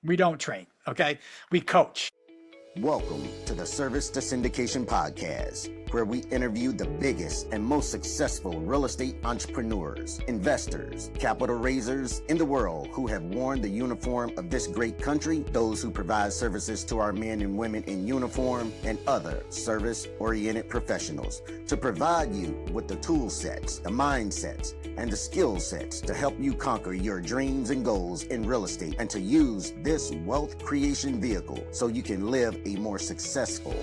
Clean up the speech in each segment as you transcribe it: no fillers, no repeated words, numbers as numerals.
We don't train, okay? We coach. Welcome to the Service to Syndication podcast, where we interview the biggest and most successful real estate entrepreneurs, investors, capital raisers in the world who have worn the uniform of this great country, those who provide services to our men and women in uniform, and other service-oriented professionals to provide you with the tool sets, the mindsets, and the skill sets to help you conquer your dreams and goals in real estate and to use this wealth creation vehicle so you can live a more successful,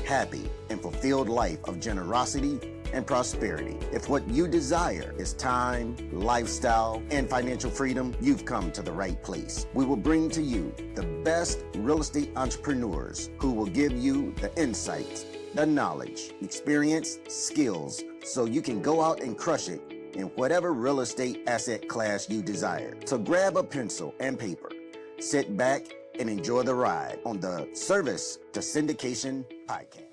happy, and fulfilled life of generosity and prosperity. If what you desire is time, lifestyle, and financial freedom, you've come to the right place. We will bring to you the best real estate entrepreneurs who will give you the insights, the knowledge, experience, skills, so you can go out and crush it in whatever real estate asset class you desire. So grab a pencil and paper, sit back, and enjoy the ride on the Service to Syndication podcast.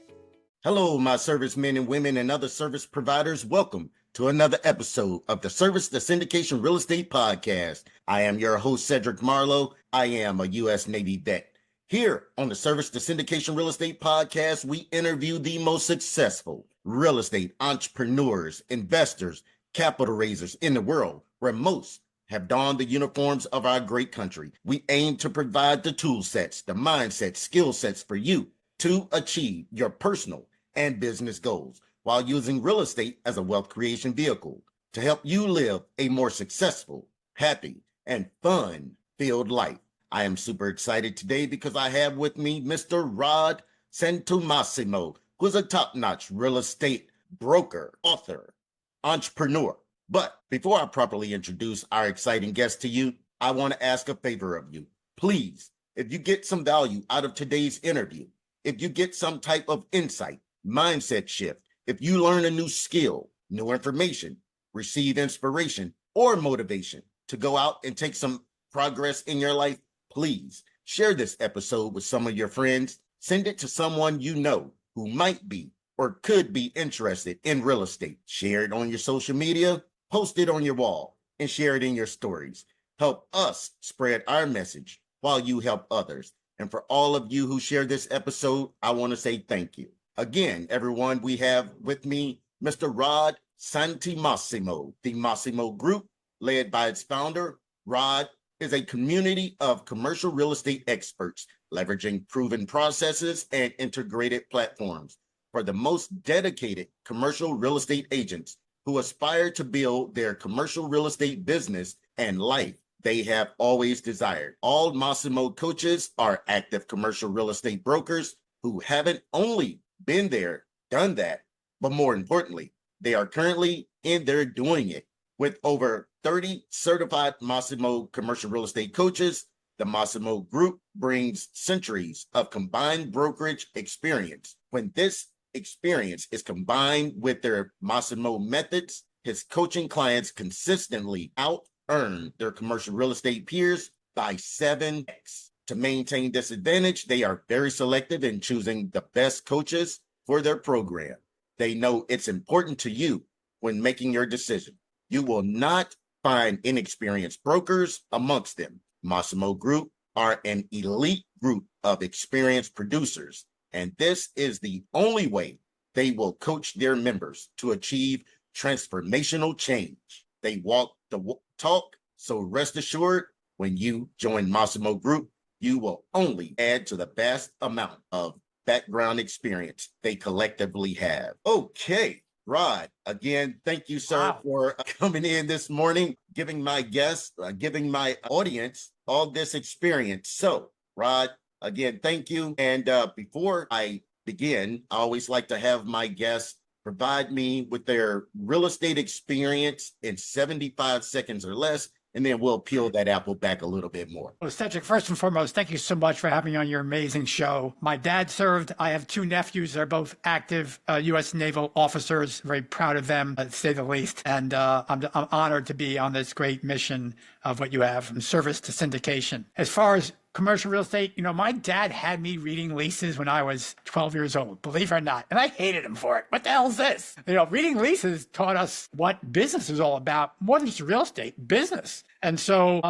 Hello, my servicemen and women and other service providers. Welcome to another episode of the Service to Syndication Real Estate Podcast. I am your host, Cedric Marlowe. I am a U.S. Navy vet. Here on the Service to Syndication Real Estate Podcast, we interview the most successful real estate entrepreneurs, investors, capital raisers in the world, where most have donned the uniforms of our great country. We aim to provide the tool sets, the mindset, skill sets for you to achieve your personal and business goals while using real estate as a wealth creation vehicle to help you live a more successful, happy, and fun-filled life. I am super excited today because I have with me Mr. Rod Santomassimo, who is a top-notch real estate broker, author, entrepreneur. But before I properly introduce our exciting guest to you, I want to ask a favor of you. Please, if you get some value out of today's interview, if you get some type of insight, mindset shift, if you learn a new skill, new information, receive inspiration or motivation to go out and take some progress in your life, please share this episode with some of your friends. Send it to someone you know who might be or could be interested in real estate. Share it on your social media, post it on your wall, and share it in your stories. Help us spread our message while you help others. And for all of you who share this episode, I want to say thank you. Again, everyone, we have with me Mr. Rod Santomassimo, the Massimo Group, led by its founder. Rod is a community of commercial real estate experts, leveraging proven processes and integrated platforms for the most dedicated commercial real estate agents who aspire to build their commercial real estate business and life they have always desired. All Massimo coaches are active commercial real estate brokers who haven't only been there, done that, but more importantly, they are currently in there doing it. With over 30 certified Massimo commercial real estate coaches, the Massimo Group brings centuries of combined brokerage experience. When this experience is combined with their Massimo methods, his coaching clients consistently out-earn their commercial real estate peers by 7x. To maintain this advantage, they are very selective in choosing the best coaches for their program. They know it's important to you when making your decision. You will not find inexperienced brokers amongst them. Massimo Group are an elite group of experienced producers, and this is the only way they will coach their members to achieve transformational change. They walk the talk, so rest assured, when you join Massimo Group, you will only add to the vast amount of background experience they collectively have. Okay, Rod, again, thank you, sir, for coming in this morning, giving my guests, giving my audience all this experience. So, Rod, again, thank you. And before I begin, I always like to have my guests provide me with their real estate experience in 75 seconds or less, and then we'll peel that apple back a little bit more. Well, Cedric, first and foremost, thank you so much for having me on your amazing show. My dad served. I have two nephews. They're both active U.S. naval officers. Very proud of them, to say the least. And I'm honored to be on this great mission of what you have from service to syndication. As far as commercial real estate, my dad had me reading leases when I was 12 years old, believe it or not. And I hated him for it. What the hell is this? Reading leases taught us what business is all about, more than just real estate, business. And so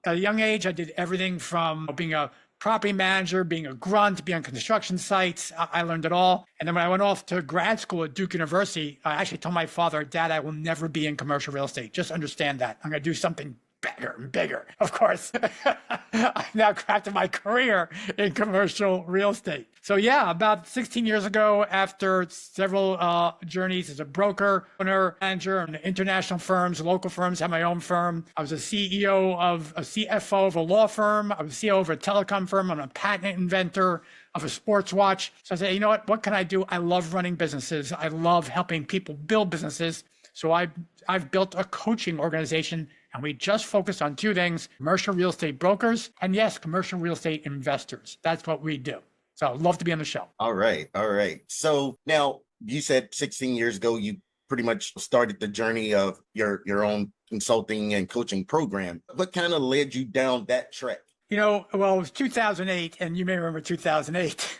at a young age, I did everything from being a property manager, being a grunt, being on construction sites. I learned it all. And then when I went off to grad school at Duke University, I actually told my father, Dad, I will never be in commercial real estate. Just understand that. I'm going to do something better and bigger. Of course, I now crafted my career in commercial real estate. So yeah, about 16 years ago, after several journeys as a broker, owner, manager in international firms, local firms, had my own firm. I was a CFO of a law firm. I was CEO of a telecom firm. I'm a patent inventor of a sports watch. So I said, you know what can I do? I love running businesses. I love helping people build businesses. So I've built a coaching organization, and we just focus on two things: commercial real estate brokers, and yes, commercial real estate investors. That's what we do. So I'd love to be on the show. All right. So now you said 16 years ago, you pretty much started the journey of your own consulting and coaching program. What kind of led you down that track? Well, it was 2008, and you may remember 2008,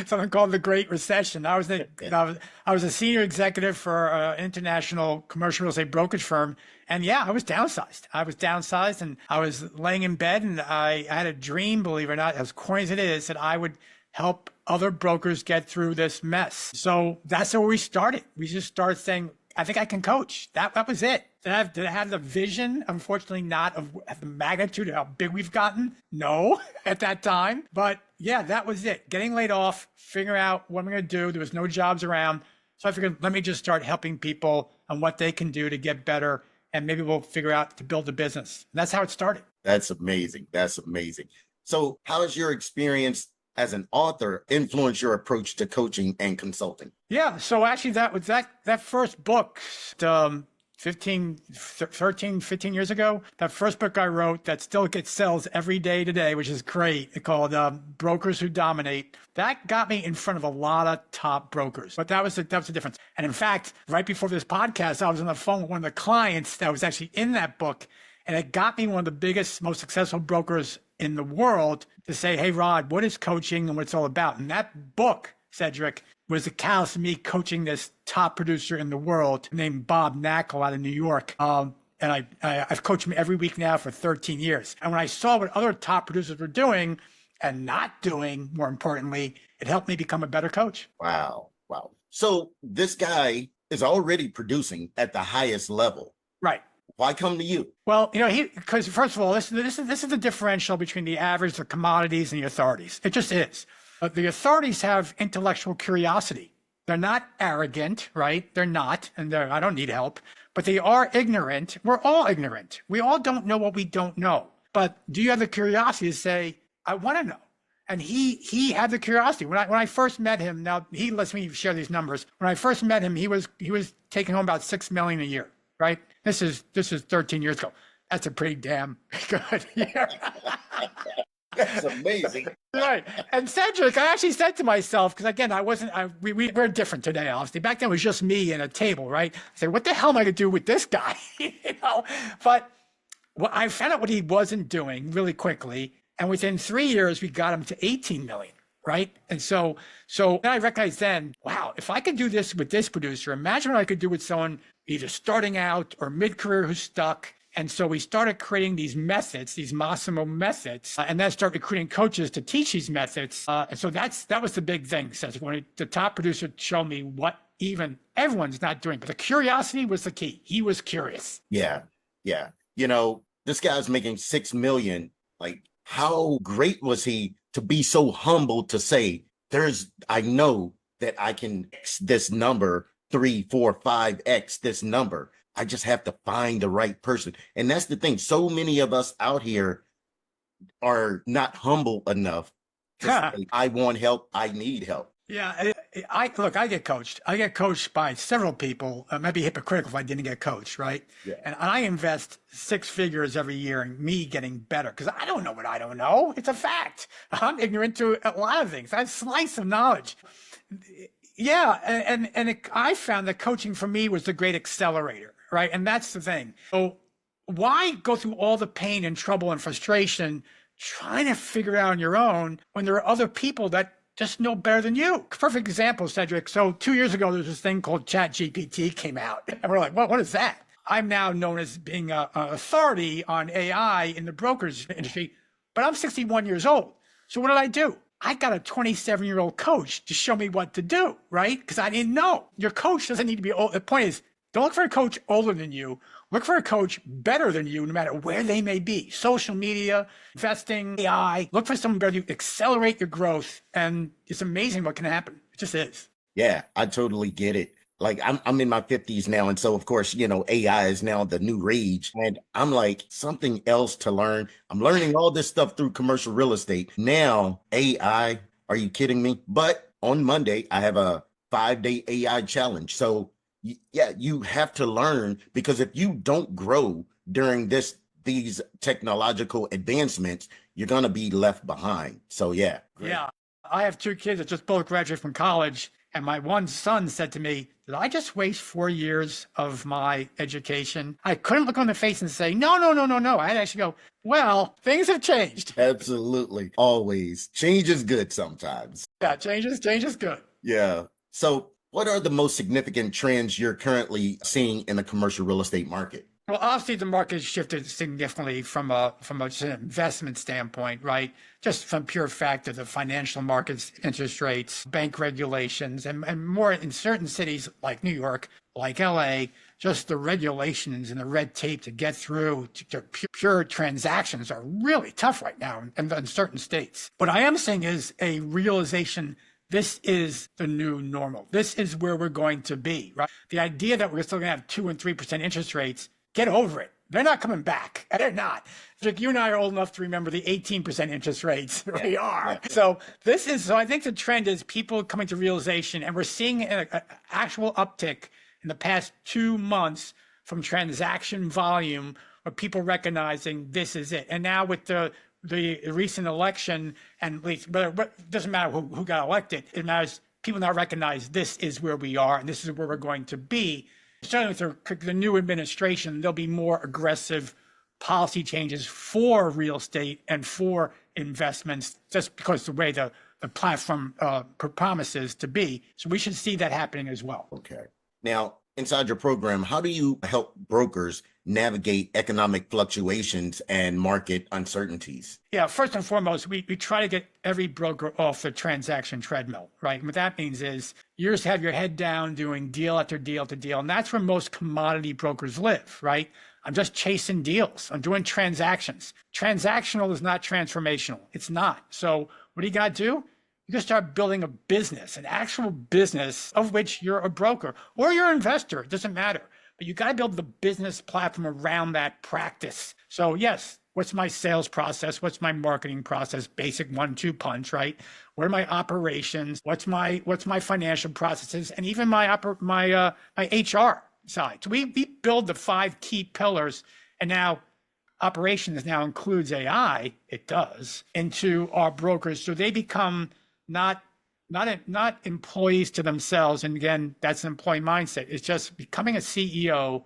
something called the Great Recession. I was a senior executive for an international commercial real estate brokerage firm, and yeah, I was downsized, and I was laying in bed, and I had a dream, believe it or not, as corny as it is, that I would help other brokers get through this mess. So that's where we started. We just started saying, I think I can coach. That was it. Did I have the vision? Unfortunately, not of the magnitude of how big we've gotten. No, at that time. But yeah, that was it. Getting laid off, figuring out what I'm going to do. There was no jobs around. So I figured, let me just start helping people on what they can do to get better. And maybe we'll figure out to build a business. And that's how it started. That's amazing. So how has your experience as an author influence your approach to coaching and consulting? Yeah. So actually that first book, 15 years ago, that first book I wrote that still gets sells every day today, which is great, called Brokers Who Dominate. That got me in front of a lot of top brokers. But that was the difference. And in fact, right before this podcast, I was on the phone with one of the clients that was actually in that book. And it got me one of the biggest, most successful brokers in the world to say, hey, Rod, what is coaching and what it's all about? And that book, Cedric, was the catalyst of me coaching this top producer in the world named Bob Knakal out of New York. And I've coached him every week now for 13 years. And when I saw what other top producers were doing and not doing, more importantly, it helped me become a better coach. Wow. So this guy is already producing at the highest level. Right. Why come to you? Well, because first of all, this is the differential between the average, the commodities, and the authorities. It just is. The authorities have intellectual curiosity. They're not arrogant, right? They're not, and I don't need help, but they are ignorant. We're all ignorant. We all don't know what we don't know. But do you have the curiosity to say, I want to know? And he had the curiosity. When I first met him, now he lets me share these numbers. When I first met him, he was taking home about $6 million a year, right? This is 13 years ago. That's a pretty damn good year. That's amazing. Right. And Cedric, I actually said to myself, because again, we're different today, obviously. Back then it was just me and a table, right? I said, what the hell am I going to do with this guy? But I found out what he wasn't doing really quickly. And within 3 years, we got him to 18 million. Right. And so then I recognized wow, if I could do this with this producer, imagine what I could do with someone either starting out or mid-career who's stuck. And so we started creating these methods, these Massimo methods, and then started recruiting coaches to teach these methods. And so that was the big thing. So when the top producer showed me what even everyone's not doing, but the curiosity was the key. He was curious. Yeah. This guy's making $6 million. Like, how great was he to be so humble to say, I know that I can X this number, 3, 4, 5X this number. I just have to find the right person. And that's the thing. So many of us out here are not humble enough to say, I want help. I need help. Yeah. I get coached. I get coached by several people. It might be hypocritical if I didn't get coached, right? Yeah. And I invest 6 figures every year in me getting better because I don't know what I don't know. It's a fact. I'm ignorant to a lot of things. I have a slice of knowledge. Yeah. I found that coaching for me was the great accelerator, right? And that's the thing. So why go through all the pain and trouble and frustration trying to figure it out on your own when there are other people that just know better than you. Perfect example, Cedric. So 2 years ago, there's this thing called ChatGPT came out. And we're like, what is that? I'm now known as being an authority on AI in the brokerage industry, but I'm 61 years old. So what did I do? I got a 27-year-old coach to show me what to do, right? Because I didn't know. Your coach doesn't need to be old. The point is, don't look for a coach older than you. Look for a coach better than you, no matter where they may be. Social media, investing, AI. Look for someone better than you. Accelerate your growth. And it's amazing what can happen. It just is. Yeah, I totally get it. Like I'm in my 50s now. And so, of course, AI is now the new rage. And I'm like, something else to learn. I'm learning all this stuff through commercial real estate. Now, AI, are you kidding me? But on Monday, I have a 5-day AI challenge. So yeah, you have to learn, because if you don't grow during these technological advancements, you're going to be left behind. So yeah. Great. Yeah. I have 2 kids that just both graduated from college. And my one son said to me, did I just waste 4 years of my education? I couldn't look on the face and say, no. I had to actually go, well, things have changed. Absolutely. Always. Change is good sometimes. Yeah, change is good. Yeah. So what are the most significant trends you're currently seeing in the commercial real estate market? Well, obviously, the market has shifted significantly from just an investment standpoint, right? Just from pure fact of the financial markets, interest rates, bank regulations, and more in certain cities like New York, like LA, just the regulations and the red tape to get through to pure transactions are really tough right now in certain states. What I am seeing is a realization this is the new normal. This is where we're going to be, right? The idea that we're still going to have 2 and 3% interest rates, get over it. They're not coming back. They're not. Like, you and I are old enough to remember the 18% interest rates. We are. So I think the trend is people coming to realization, and we're seeing an actual uptick in the past 2 months from transaction volume of people recognizing this is it. And now with the recent election, and but it doesn't matter who got elected. It matters people now recognize this is where we are and this is where we're going to be. Certainly with the new administration, there'll be more aggressive policy changes for real estate and for investments, just because the way the platform promises to be. So we should see that happening as well. Okay. Now, inside your program, how do you help brokers navigate economic fluctuations and market uncertainties? Yeah, first and foremost, we try to get every broker off the transaction treadmill, right? And what that means is you just have your head down doing deal after deal after deal. And that's where most commodity brokers live, right? I'm just chasing deals. I'm doing transactions. Transactional is not transformational. It's not. So what do you got to do? You can start building a business, an actual business of which you're a broker or you're an investor. It doesn't matter. But you got to build the business platform around that practice. So yes, what's my sales process? What's my marketing process? Basic 1-2 punch, right? What are my operations? What's my financial processes? And even my HR side. So we build the 5 key pillars, and now operations now includes AI. It does into our brokers, so they become not employees to themselves. And again, that's an employee mindset. It's just becoming a CEO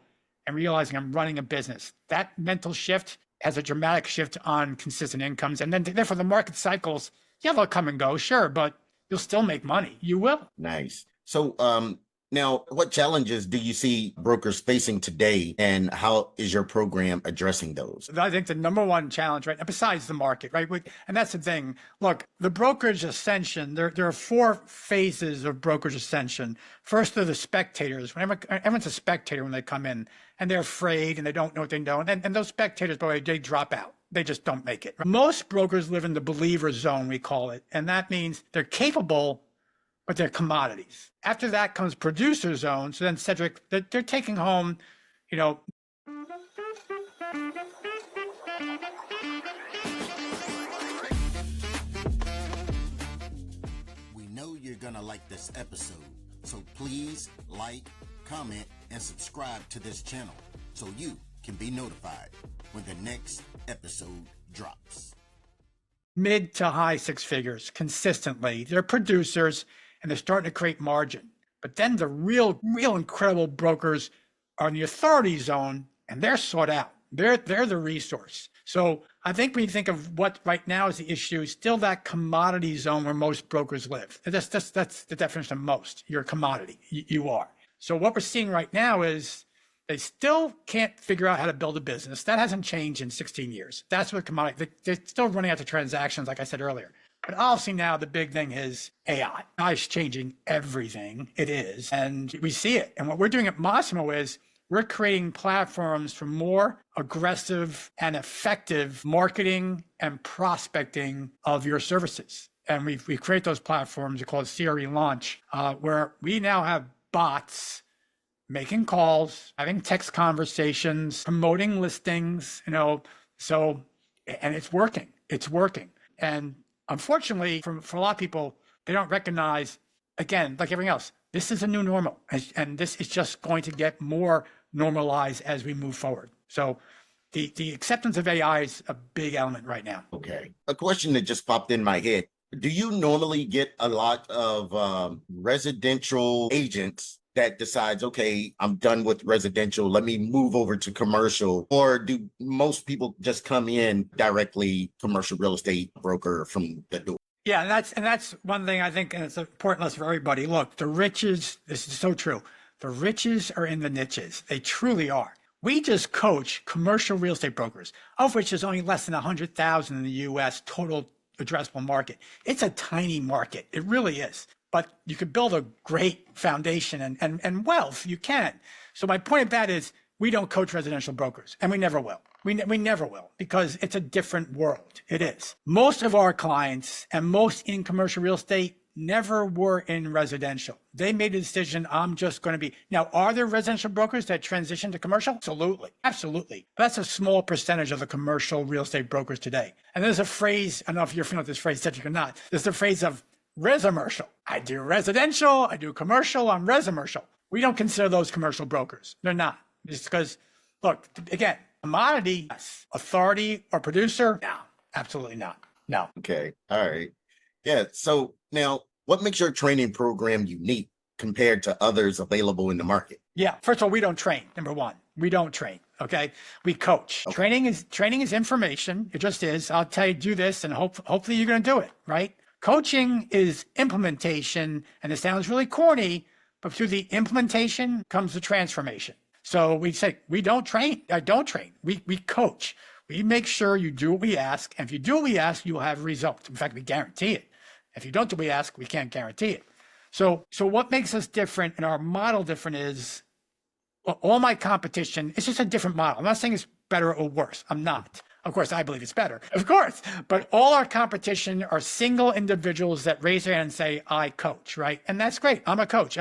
and realizing I'm running a business. That mental shift has a dramatic shift on consistent incomes. And then therefore the market cycles, yeah, they'll come and go, sure, but you'll still make money. You will. Nice. So now, what challenges do you see brokers facing today, and how is your program addressing those? I think the number one challenge, right, besides the market, right, and that's the thing. Look, the brokerage ascension, there are 4 phases of brokerage ascension. First are the spectators. Everyone's a spectator when they come in, and they're afraid, and they don't know what they know. And those spectators, by the way, they drop out. They just don't make it. Most brokers live in the believer zone, we call it, and that means they're capable, but they're commodities. After that comes producer zone. So then Cedric, they're taking home, We know you're gonna like this episode, so please like, comment, and subscribe to this channel so you can be notified when the next episode drops. Mid to high 6 figures consistently. They're producers, and they're starting to create margin. But then the real incredible brokers are in the authority zone, and they're sought out. They're the resource. So I think when you think of what right now is the issue, still that commodity zone where most brokers live. That's the definition of most. You're a commodity. You are. So what we're seeing right now is they still can't figure out how to build a business. That hasn't changed in 16 years. That's what commodity, they're still running out the transactions, like I said earlier. But obviously now the big thing is AI. AI is changing everything. It is. And we see it. And what we're doing at Massimo is we're creating platforms for more aggressive and effective marketing and prospecting of your services. And we create those platforms. We call it CRE Launch, where we now have bots making calls, having text conversations, promoting listings, so, and it's working. It's working. And unfortunately, for a lot of people, they don't recognize, again, like everything else, this is a new normal. And this is just going to get more normalized as we move forward. So the acceptance of AI is a big element right now. Okay. A question that just popped in my head. Do you normally get a lot of residential agents that decides, okay, I'm done with residential, let me move over to commercial? Or do most people just come in directly commercial real estate broker from the door? Yeah, and that's one thing I think, and it's an important lesson for everybody. Look, the riches, this is so true. The riches are in the niches. They truly are. We just coach commercial real estate brokers, of which there's only less than 100,000 in the U.S. total addressable market. It's a tiny market. It really is. But you could build a great foundation and wealth. You can. So my point of that is we don't coach residential brokers, and we never will. We never will, because it's a different world. It is. Most of our clients and most in commercial real estate never were in residential. They made a decision, I'm just going to be. Now, are there residential brokers that transition to commercial? Absolutely. Absolutely. But that's a small percentage of the commercial real estate brokers today. And there's a phrase, I don't know if you're familiar with this phrase, Cedric, or not. There's the phrase of residential. I do residential, I do commercial, I'm residential. We don't consider those commercial brokers. They're not. Just because, look, again, commodity, yes. Authority or producer? No, absolutely not. No. Okay. All right. Yeah. So now, what makes your training program unique compared to others available in the market? Yeah. First of all, we don't train. Number one, we don't train. Okay. We coach. Okay. Training is information. It just is. I'll tell you, do this, and hopefully you're going to do it, right? Coaching is implementation, and it sounds really corny, but through the implementation comes the transformation. So we say, we don't train. I don't train. We coach. We make sure you do what we ask. And if you do what we ask, you will have results. In fact, we guarantee it. If you don't do what we ask, we can't guarantee it. So what makes us different and our model different is, well, all my competition, it's just a different model. I'm not saying it's better or worse. I'm not. Of course, I believe it's better. Of course. But all our competition are single individuals that raise their hand and say, I coach, right? And that's great. I'm a coach.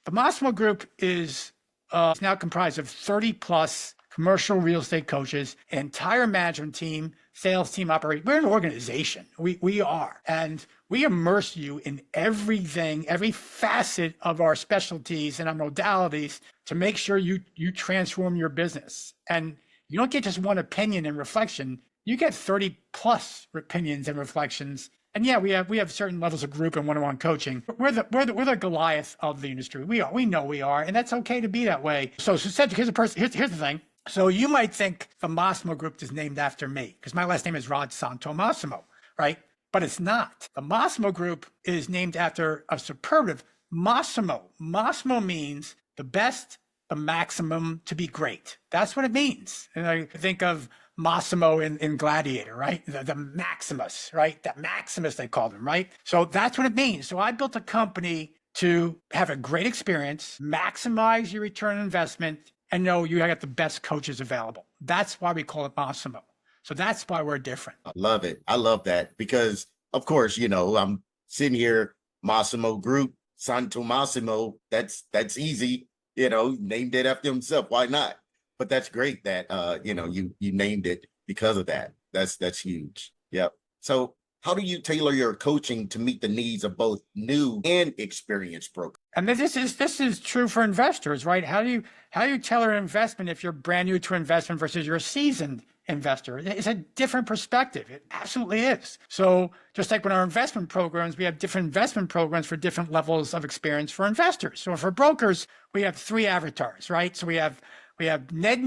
The Massimo Group is now comprised of 30 plus commercial real estate coaches, an entire management team, sales team, we're an organization. We are. And we immerse you in everything, every facet of our specialties and our modalities to make sure you transform your business. And you don't get just one opinion and reflection. You get 30 plus opinions and reflections. And yeah, we have certain levels of group and one-on-one coaching. We're the Goliath of the industry. We know we are, and that's okay to be that way. So Cedric, here's the thing. So you might think the Massimo Group is named after me because my last name is Rod Santomassimo, right? But it's not. The Massimo Group is named after a superlative, Massimo. Massimo means the best, the maximum, to be great. That's what it means. And I think of Massimo in Gladiator, right? The Maximus, right? That Maximus, they called him, right? So that's what it means. So I built a company to have a great experience, maximize your return on investment, and know you got the best coaches available. That's why we call it Massimo. So that's why we're different. I love it. I love that because, of course, I'm sitting here, Massimo Group, Santomassimo. That's easy. Named it after himself. Why not? But that's great that you named it because of that. That's huge. Yep. So how do you tailor your coaching to meet the needs of both new and experienced brokers? And this is true for investors, right? How do you tailor an investment if you're brand new to investment versus you're a seasoned investor? It's a different perspective. It absolutely is. So just like with our investment programs, we have different investment programs for different levels of experience for investors. So for brokers, we have 3 avatars, right? So we have We have Ned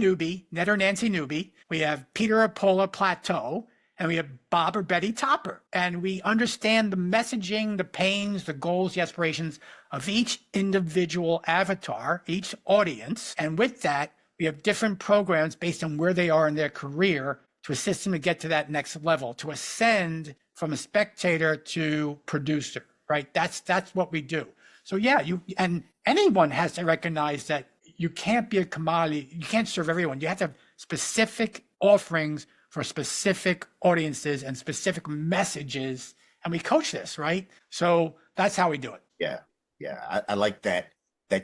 or Nancy Newby. We have Peter or Paula Plateau. And we have Bob or Betty Topper. And we understand the messaging, the pains, the goals, the aspirations of each individual avatar, each audience. And with that, we have different programs based on where they are in their career to assist them to get to that next level, to ascend from a spectator to producer, right? That's what we do. So yeah, and anyone has to recognize that you can't be a commodity. You can't serve everyone. You have to have specific offerings for specific audiences and specific messages. And we coach this, right? So that's how we do it. Yeah. Yeah. I like that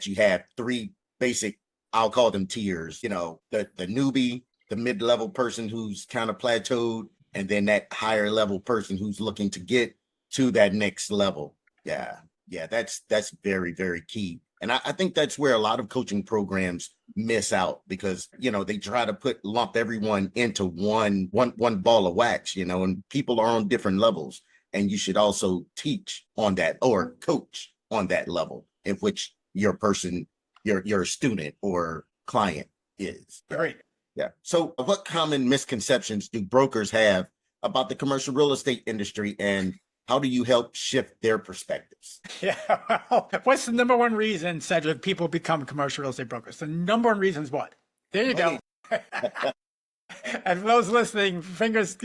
you have three basic, I'll call them tiers, the newbie, the mid-level person who's kind of plateaued, and then that higher level person who's looking to get to that next level. Yeah. Yeah. That's very, very key. And I think that's where a lot of coaching programs miss out because, they try to lump everyone into one ball of wax, and people are on different levels. And you should also teach on that or coach on that level in which your person, your student or client is. Great. Yeah. So what common misconceptions do brokers have about the commercial real estate industry, and how do you help shift their perspectives? Yeah. Well, what's the number one reason, Cedric, people become commercial real estate brokers? The number one reason is what? There you go. And for those listening, fingers,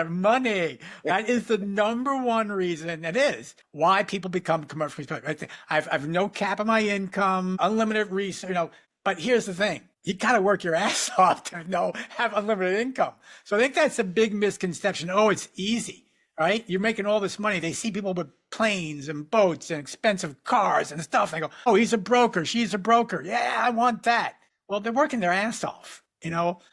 money. That is the number one reason. It is why people become commercial real estate brokers. I've no cap on my income, unlimited research, but here's the thing. You got to work your ass off to have unlimited income. So I think that's a big misconception. Oh, it's easy. Right? You're making all this money. They see people with planes and boats and expensive cars and stuff. They go, oh, he's a broker. She's a broker. Yeah, I want that. Well, they're working their ass off,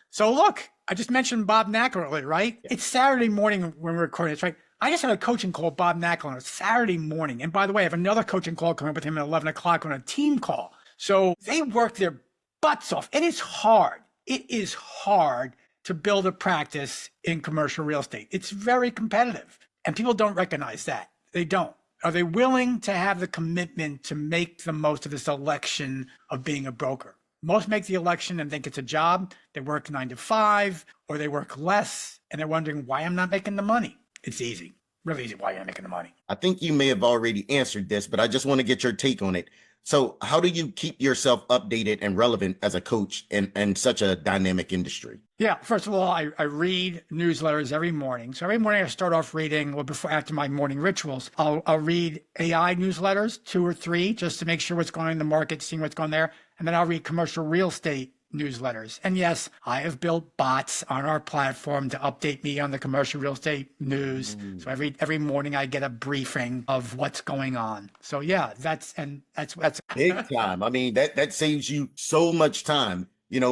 So look, I just mentioned Bob Knakal earlier, right? Yeah. It's Saturday morning when we're recording this, right? I just had a coaching call with Bob Knakal on a Saturday morning. And by the way, I have another coaching call coming up with him at 11 o'clock on a team call. So they work their butts off. It is hard. It is hard to build a practice in commercial real estate. It's very competitive, and people don't recognize that. They don't. Are they willing to have the commitment to make the most of this election of being a broker? Most make the election and think it's a job. They work 9 to 5, or they work less, and they're wondering why I'm not making the money. It's easy, really easy. Why you're not making the money? I think you may have already answered this, but I just want to get your take on it. So how do you keep yourself updated and relevant as a coach in such a dynamic industry? Yeah, first of all, I read newsletters every morning. So every morning I start off reading, after my morning rituals, I'll read AI newsletters, 2 or 3, just to make sure what's going on in the market, seeing what's going there. And then I'll read commercial real estate newsletters. And yes, I have built bots on our platform to update me on the commercial real estate news. So every morning I get a briefing of what's going on. So yeah, that's big time. I mean, that saves you so much time,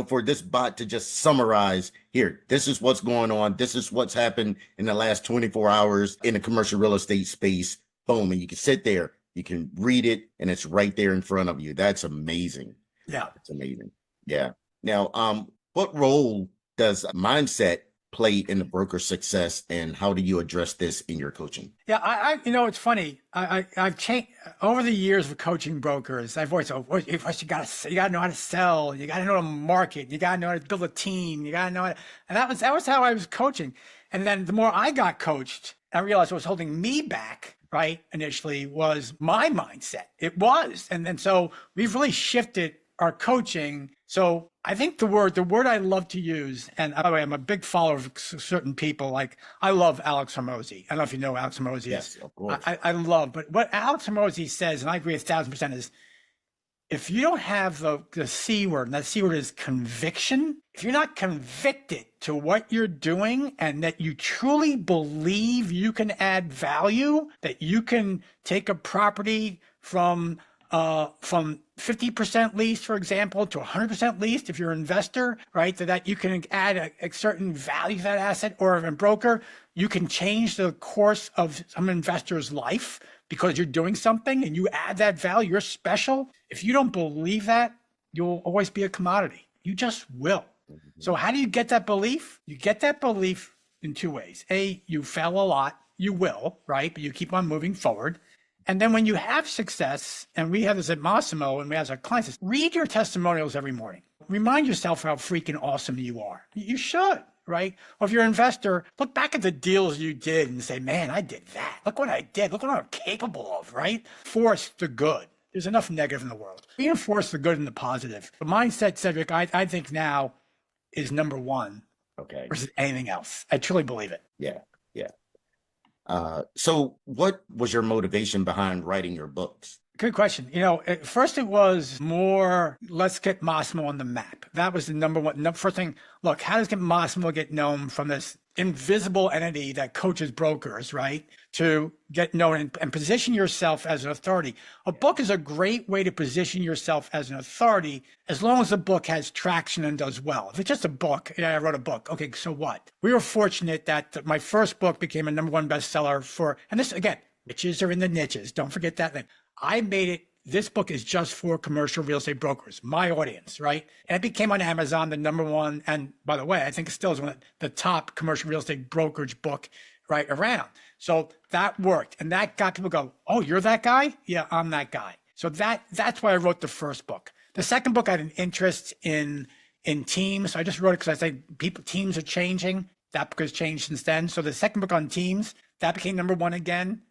for this bot to just summarize here. This is what's going on. This is what's happened in the last 24 hours in the commercial real estate space. Boom. And you can sit there, you can read it, and it's right there in front of you. That's amazing. Yeah. It's amazing. Yeah. Now, what role does mindset play in the broker success, and how do you address this in your coaching? Yeah, it's funny. I've changed over the years of coaching brokers. I've always you gotta know how to sell. You gotta know how to market. You gotta know how to build a team. You gotta know and that was how I was coaching. And then the more I got coached, I realized what was holding me back. Right, initially was my mindset. It was, and then so we've really shifted our coaching. So I think the word I love to use, and by the way, I'm a big follower of certain people. Like I love Alex Hormozi. I don't know if you know Alex Hormozi. Yes, of course. I love, but what Alex Hormozi says, and I agree 1,000%, is if you don't have the C word, and that C word is conviction, if you're not convicted to what you're doing and that you truly believe you can add value, that you can take a property from 50% leased, for example, to 100% leased if you're an investor, right? So that you can add a certain value to that asset, or if a broker, you can change the course of some investor's life because you're doing something and you add that value, you're special. If you don't believe that, you'll always be a commodity. You just will. So how do you get that belief? You get that belief in 2 ways. A, you fail a lot. You will, right? But you keep on moving forward. And then when you have success, and we have this at Massimo and we have our clients, read your testimonials every morning. remind yourself how freaking awesome you are. You should, right? Or if you're an investor, look back at the deals you did and say, man, I did that. Look what I did. Look what I'm capable of, right? Force the good. There's enough negative in the world. Reinforce the good and the positive. The mindset, Cedric, I think now is number one. Okay. Versus anything else. I truly believe it. Yeah. So what was your motivation behind writing your books? Good question. At first it was more, let's get Massimo on the map. That was the number one. First thing, look, how does Massimo get known from this invisible entity that coaches brokers, right? To get known and position yourself as an authority. A book is a great way to position yourself as an authority as long as the book has traction and does well. If it's just a book, I wrote a book. Okay, so what? We were fortunate that my first book became a number one bestseller and this, again, niches are in the niches. Don't forget that thing. I made it. This book is just for commercial real estate brokers, my audience, right? And it became on Amazon the number one. And by the way, I think it still is one of the top commercial real estate brokerage book right around. So that worked. And that got people to go, oh, you're that guy? Yeah, I'm that guy. So that's why I wrote the first book. The second book, I had an interest in teams. So I just wrote it because I say teams are changing. That book has changed since then. So the second book on teams, that became number one again.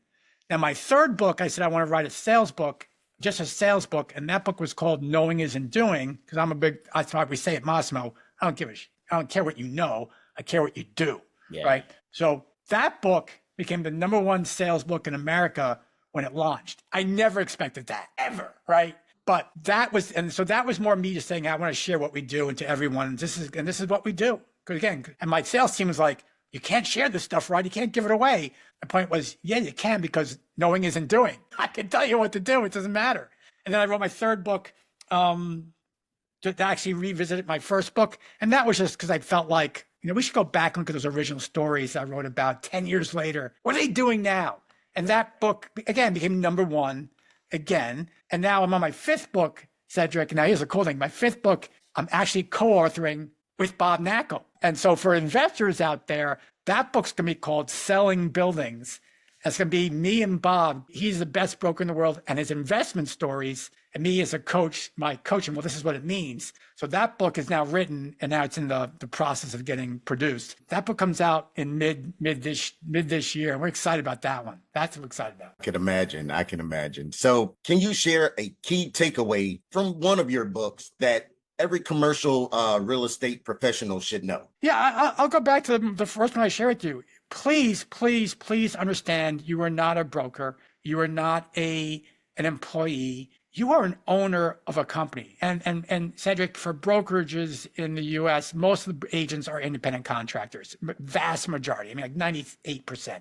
Now, my third book, I said I want to write a sales book, just a sales book. And that book was called Knowing Isn't Doing, because that's why we say at Massimo, I don't care what you know. I care what you do, right? So that book became the number one sales book in America when it launched. I never expected that, ever, right? But that was more me just saying, I want to share what we do and to everyone. This is what we do. Because again, and my sales team was like, you can't share this stuff, Rod. You can't give it away. The point was, yeah, you can, because knowing isn't doing. I can tell you what to do. It doesn't matter. And then I wrote my third book to actually revisit my first book. And that was just because I felt like, we should go back and look at those original stories I wrote about 10 years later. What are they doing now? And that book, again, became number one again. And now I'm on my fifth book, Cedric. And now here's the cool thing. My fifth book, I'm actually co-authoring with Bob Knakal. And so for investors out there, that book's going to be called Selling Buildings. It's going to be me and Bob. He's the best broker in the world, and his investment stories, and me as a coach, my coaching. Well, this is what it means. So that book is now written, and now it's in the process of getting produced. That book comes out in mid this year, and we're excited about that one. That's what we're excited about. I can imagine. So can you share a key takeaway from one of your books that every commercial real estate professional should know? Yeah, I'll go back to the first one I shared with you. Please, please, please understand you are not a broker. You are not an employee. You are an owner of a company. And Cedric, for brokerages in the U.S., most of the agents are independent contractors, vast majority, like 98%.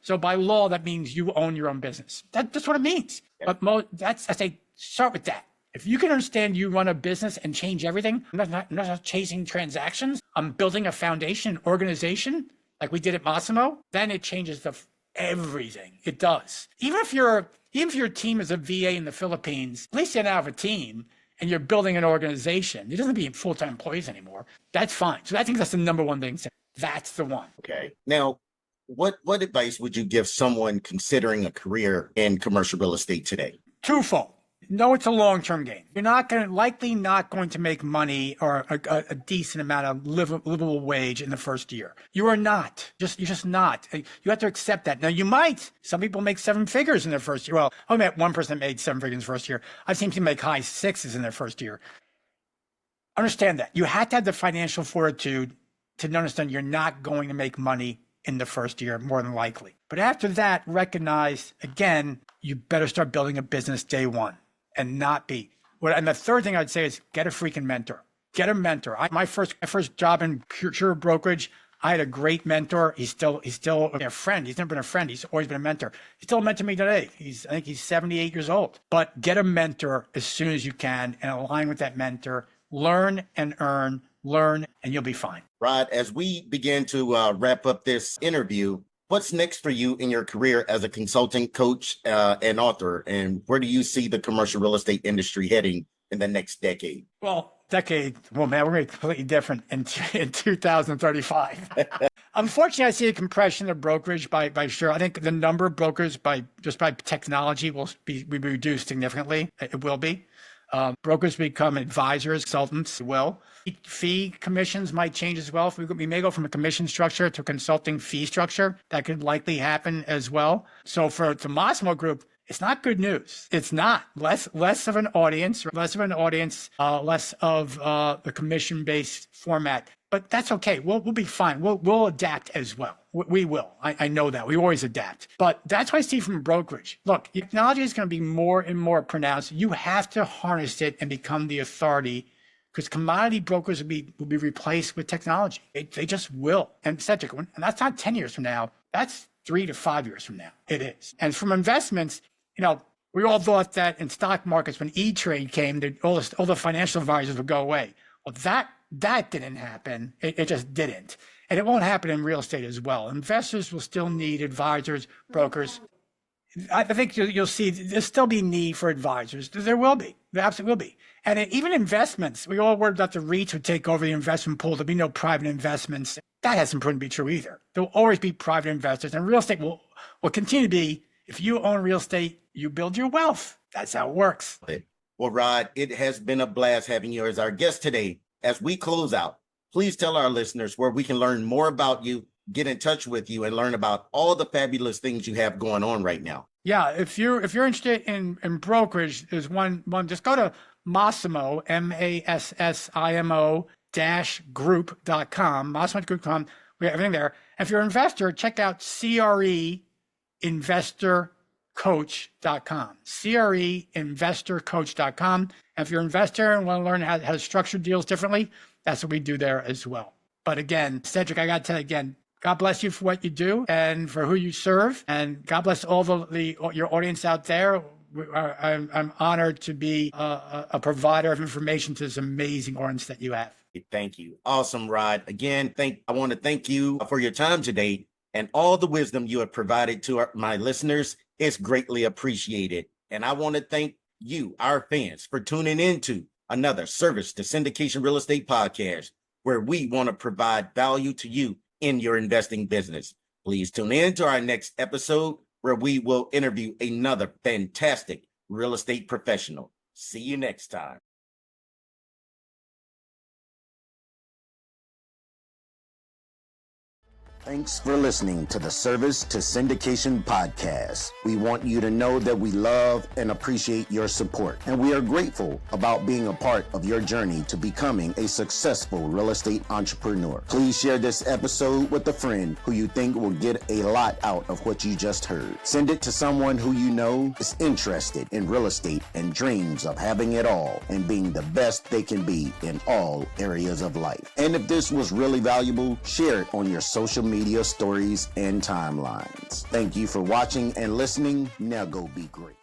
So by law, that means you own your own business. That's what it means. Yeah. But I say, start with that. If you can understand you run a business and change everything, I'm not chasing transactions. I'm building a foundation, organization, like we did at Massimo, then it changes everything. It does. Even if your team is a VA in the Philippines, at least you now have a team and you're building an organization. It doesn't be full-time employees anymore. That's fine. So I think that's the number one thing. That's the one. Okay. Now, what advice would you give someone considering a career in commercial real estate today? Twofold. No, it's a long-term game. You're likely not going to make money or a decent amount of livable wage in the first year. You are not. You're just not. You have to accept that. Now, you might. Some people make 7 figures in their first year. Well, I met one person that made 7 figures in the first year. I've seen people make high 6s in their first year. Understand that. You have to have the financial fortitude to understand you're not going to make money in the first year, more than likely. But after that, recognize, again, you better start building a business day one. And not be. And the third thing I'd say is get a freaking mentor. Get a mentor. My first job in pure brokerage, I had a great mentor. He's still a friend. He's never been a friend. He's always been a mentor. He's still a mentor to me today. I think he's 78 years old. But get a mentor as soon as you can and align with that mentor. Learn and earn. Learn, and you'll be fine. Rod, as we begin to wrap up this interview, what's next for you in your career as a consulting coach and author? And where do you see the commercial real estate industry heading in the next decade? Well, man, we're going to be completely different in 2035. Unfortunately, I see a compression of brokerage by sure. I think the number of brokers by technology will be reduced significantly. It will be. Brokers become advisors, consultants will. Fee commissions might change as well. We may go from a commission structure to a consulting fee structure. That could likely happen as well. So for the Massimo Group, it's not good news. It's not. Less of an audience, less of the commission-based format. But that's okay. We'll be fine. We'll adapt as well. We will. I know that. We always adapt. But that's what I see from brokerage. Look, technology is going to be more and more pronounced. You have to harness it and become the authority, because commodity brokers will be replaced with technology. They just will. And Cedric, and that's not 10 years from now. That's 3 to 5 years from now. It is. And from investments, we all thought that in stock markets, when E-Trade came, all the financial advisors would go away. Well, that didn't happen. It just didn't. And it won't happen in real estate as well. Investors will still need advisors, brokers. I think you'll see there'll still be need for advisors. There will be. There absolutely will be. And even investments, we all worried that the REITs would take over the investment pool. There'll be no private investments. That hasn't proven to be true either. There'll always be private investors. And real estate will continue to be, if you own real estate, you build your wealth. That's how it works. Well, Rod, it has been a blast having you as our guest today. As we close out, please tell our listeners where we can learn more about you, get in touch with you, and learn about all the fabulous things you have going on right now. Yeah, if you're interested in brokerage, there's one. Just go to Massimo, Massimo -group.com, MassimoGroup.com. We have everything there. If you're an investor, check out CREInvestorcoach.com, CREInvestorcoach.com. And if you're an investor and want to learn how to structure deals differently, that's what we do there as well. But again, Cedric, I got to tell you again, God bless you for what you do and for who you serve. And God bless all your audience out there. I'm honored to be a provider of information to this amazing audience that you have. Thank you. Awesome, Rod. Again, I want to thank you for your time today and all the wisdom you have provided to my listeners. It's greatly appreciated. And I want to thank you, our fans, for tuning into another Service to Syndication Real Estate podcast, where we want to provide value to you in your investing business. Please tune in to our next episode, where we will interview another fantastic real estate professional. See you next time. Thanks for listening to the Service to Syndication podcast. We want you to know that we love and appreciate your support, and we are grateful about being a part of your journey to becoming a successful real estate entrepreneur. Please share this episode with a friend who you think will get a lot out of what you just heard. Send it to someone who you know is interested in real estate and dreams of having it all and being the best they can be in all areas of life. And if this was really valuable, share it on your social media stories and timelines. Thank you for watching and listening. Now go be great.